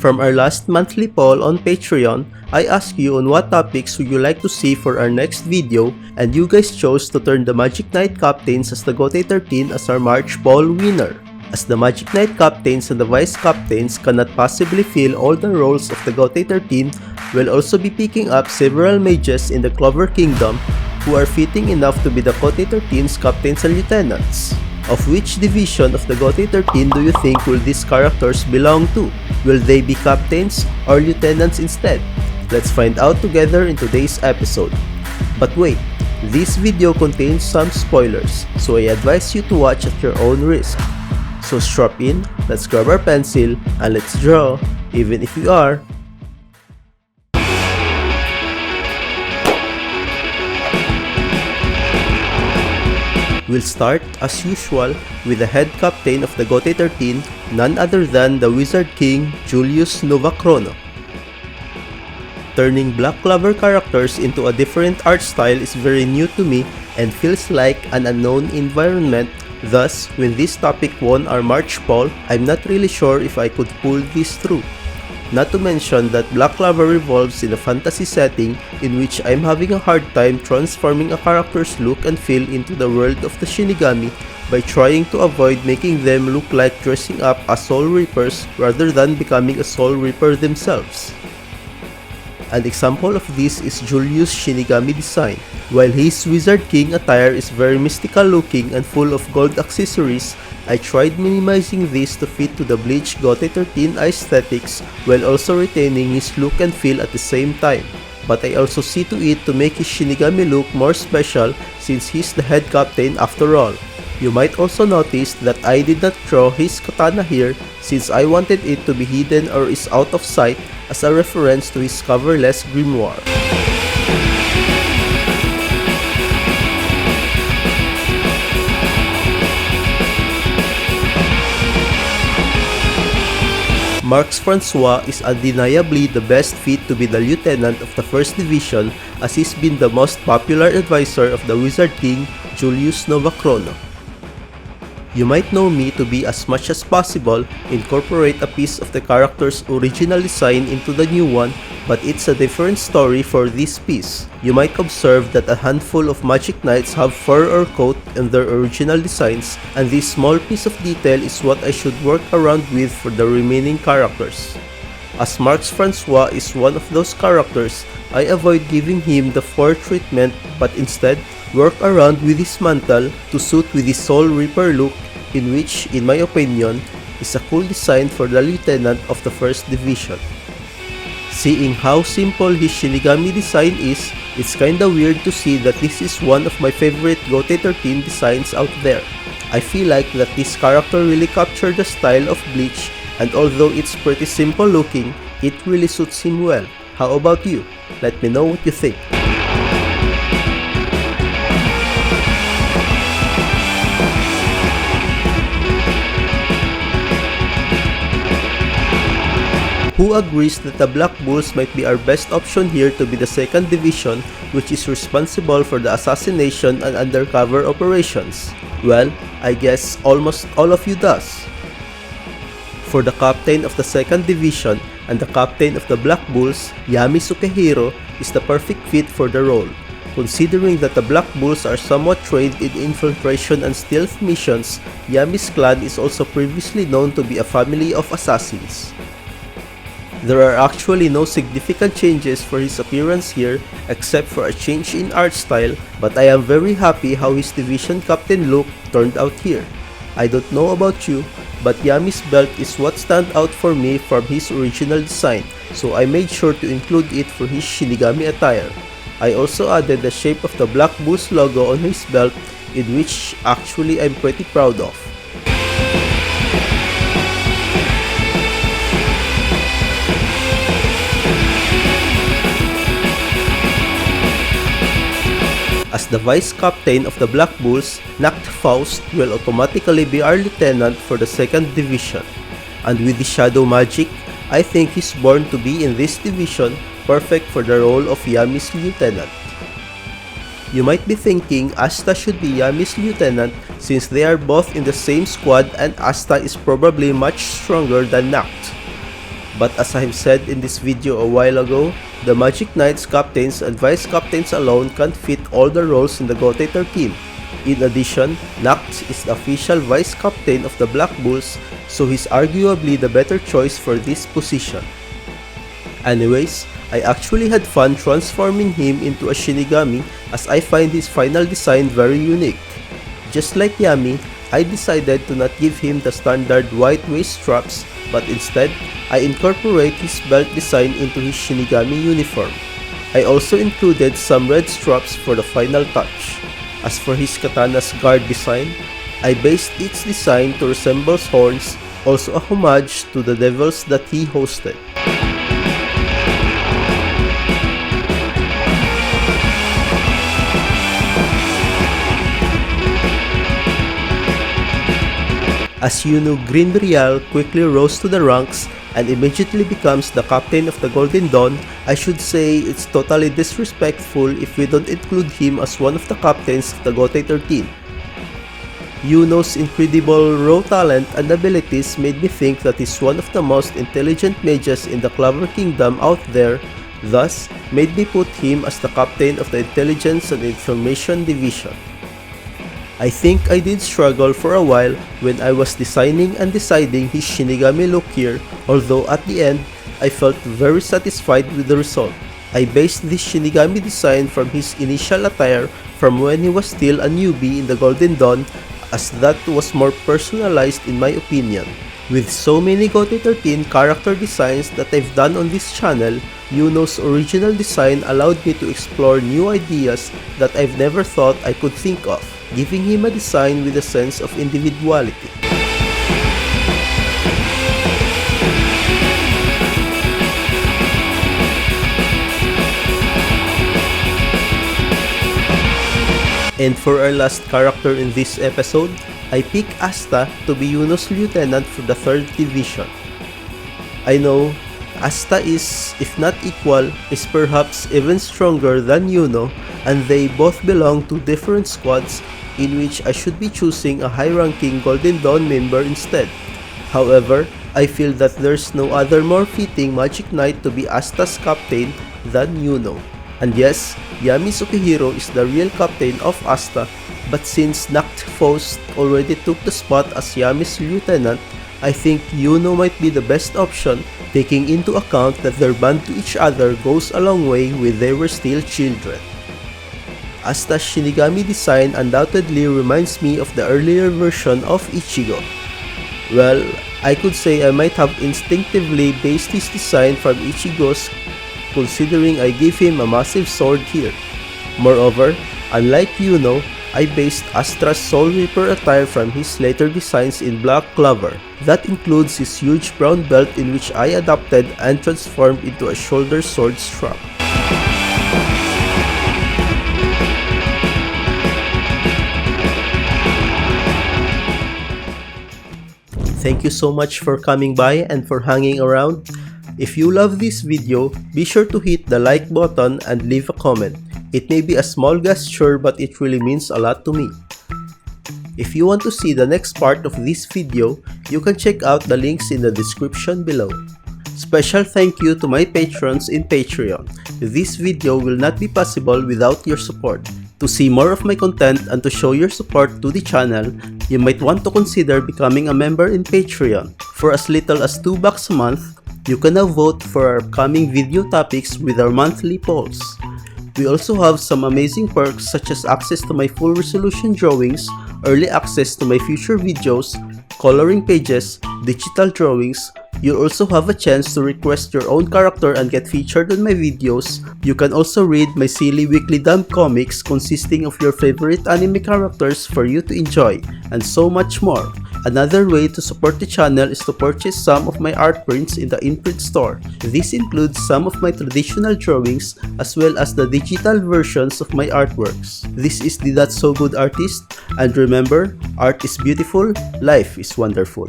From our last monthly poll on Patreon, I asked you on what topics would you like to see for our next video, and you guys chose to turn the Magic Knight Captains as the Gotei 13 as our March poll winner. As the Magic Knight Captains and the Vice Captains cannot possibly fill all the roles of the Gotei 13, we'll also be picking up several mages in the Clover Kingdom who are fitting enough to be the Gotei 13's captains and lieutenants. Of which division of the Gotei 13 do you think will these characters belong to? Will they be captains or lieutenants instead? Let's find out together in today's episode. But wait, this video contains some spoilers, so I advise you to watch at your own risk. So strap in, let's grab our pencil, and let's draw, even if we are. We'll start, as usual, with the head captain of the Gotei 13, none other than the Wizard King, Julius Novachrono. Turning Black Clover characters into a different art style is very new to me and feels like an unknown environment. Thus, when this topic won our March poll, I'm not really sure if I could pull this through. Not to mention that Black Clover revolves in a fantasy setting in which I'm having a hard time transforming a character's look and feel into the world of the Shinigami by trying to avoid making them look like dressing up as Soul Reapers rather than becoming a Soul Reaper themselves. An example of this is Julius' Shinigami design. While his Wizard King attire is very mystical looking and full of gold accessories, I tried minimizing this to fit to the Bleach Gotei 13 aesthetics while also retaining his look and feel at the same time. But I also see to it to make his Shinigami look more special since he's the head captain after all. You might also notice that I did not draw his katana here since I wanted it to be hidden or is out of sight as a reference to his coverless grimoire. Marx Francois is undeniably the best fit to be the lieutenant of the 1st Division as he's been the most popular advisor of the Wizard King, Julius Novachrono. You might know me to be, as much as possible, incorporate a piece of the character's original design into the new one, but it's a different story for this piece. You might observe that a handful of Magic Knights have fur or coat in their original designs, and this small piece of detail is what I should work around with for the remaining characters. As Marx Francois is one of those characters, I avoid giving him the fur treatment but instead work around with his mantle to suit with his Soul Reaper look, in which, in my opinion, is a cool design for the lieutenant of the 1st Division. Seeing how simple his Shinigami design is, it's kinda weird to see that this is one of my favorite Gotei 13 designs out there. I feel like that this character really captured the style of Bleach, and although it's pretty simple looking, it really suits him well. How about you? Let me know what you think. Who agrees that the Black Bulls might be our best option here to be the 2nd Division, which is responsible for the assassination and undercover operations? Well, I guess almost all of you does. For the captain of the 2nd Division and the captain of the Black Bulls, Yami Sukehiro is the perfect fit for the role. Considering that the Black Bulls are somewhat trained in infiltration and stealth missions, Yami's clan is also previously known to be a family of assassins. There are actually no significant changes for his appearance here except for a change in art style, but I am very happy how his division captain look turned out here. I don't know about you, but Yami's belt is what stand out for me from his original design, so I made sure to include it for his Shinigami attire. I also added the shape of the Black Bulls logo on his belt, in which actually I'm pretty proud of. As the vice captain of the Black Bulls, Nacht Faust will automatically be our lieutenant for the 2nd Division. And with the shadow magic, I think he's born to be in this division, perfect for the role of Yami's lieutenant. You might be thinking Asta should be Yami's lieutenant since they are both in the same squad and Asta is probably much stronger than Nacht. But as I have said in this video a while ago, the Magic Knight's captains and vice captains alone can't fit all the roles in the Gotei team. In addition, Nacht is the official vice captain of the Black Bulls, so he's arguably the better choice for this position. Anyways, I actually had fun transforming him into a Shinigami as I find his final design very unique. Just like Yami, I decided to not give him the standard white waist straps, but instead, I incorporate his belt design into his Shinigami uniform. I also included some red straps for the final touch. As for his katana's guard design, I based its design to resemble horns, also a homage to the devils that he hosted. As Yuno Greenbrial quickly rose to the ranks and immediately becomes the captain of the Golden Dawn, I should say it's totally disrespectful if we don't include him as one of the captains of the Gotei 13. Yuno's incredible raw talent and abilities made me think that he's one of the most intelligent mages in the Clover Kingdom out there, thus made me put him as the captain of the Intelligence and Information Division. I think I did struggle for a while when I was designing and deciding his Shinigami look here, although at the end, I felt very satisfied with the result. I based this Shinigami design from his initial attire from when he was still a newbie in the Golden Dawn, as that was more personalized in my opinion. With so many Gotei 13 character designs that I've done on this channel, Yuno's original design allowed me to explore new ideas that I've never thought I could think of, giving him a design with a sense of individuality. And for our last character in this episode, I pick Asta to be Yuno's lieutenant for the 3rd Division. I know, Asta is, if not equal, is perhaps even stronger than Yuno, and they both belong to different squads in which I should be choosing a high-ranking Golden Dawn member instead. However, I feel that there's no other more fitting Magic Knight to be Asta's captain than Yuno. And yes, Yami Tsukihiro is the real captain of Asta, but since Nacht Faust already took the spot as Yami's lieutenant, I think Yuno might be the best option, taking into account that their bond to each other goes a long way when they were still children. Asta's Shinigami design undoubtedly reminds me of the earlier version of Ichigo. Well, I could say I might have instinctively based his design from Ichigo's, considering I gave him a massive sword here. Moreover, unlike Yuno, I based Asta's Soul Reaper attire from his later designs in Black Clover. That includes his huge brown belt, in which I adapted and transformed into a shoulder sword strap. Thank you so much for coming by and for hanging around. If you love this video, be sure to hit the like button and leave a comment. It may be a small gesture, but it really means a lot to me. If you want to see the next part of this video, you can check out the links in the description below. Special thank you to my patrons in Patreon. This video will not be possible without your support. To see more of my content and to show your support to the channel, you might want to consider becoming a member in Patreon. For as little as $2 a month, you can now vote for our upcoming video topics with our monthly polls. We also have some amazing perks such as access to my full resolution drawings, early access to my future videos, coloring pages, digital drawings. You'll also have a chance to request your own character and get featured on my videos. You can also read my silly weekly dump comics consisting of your favorite anime characters for you to enjoy, and so much more. Another way to support the channel is to purchase some of my art prints in the in-print store. This includes some of my traditional drawings as well as the digital versions of my artworks. This is the That's So Good Artist, and remember, art is beautiful, life is wonderful.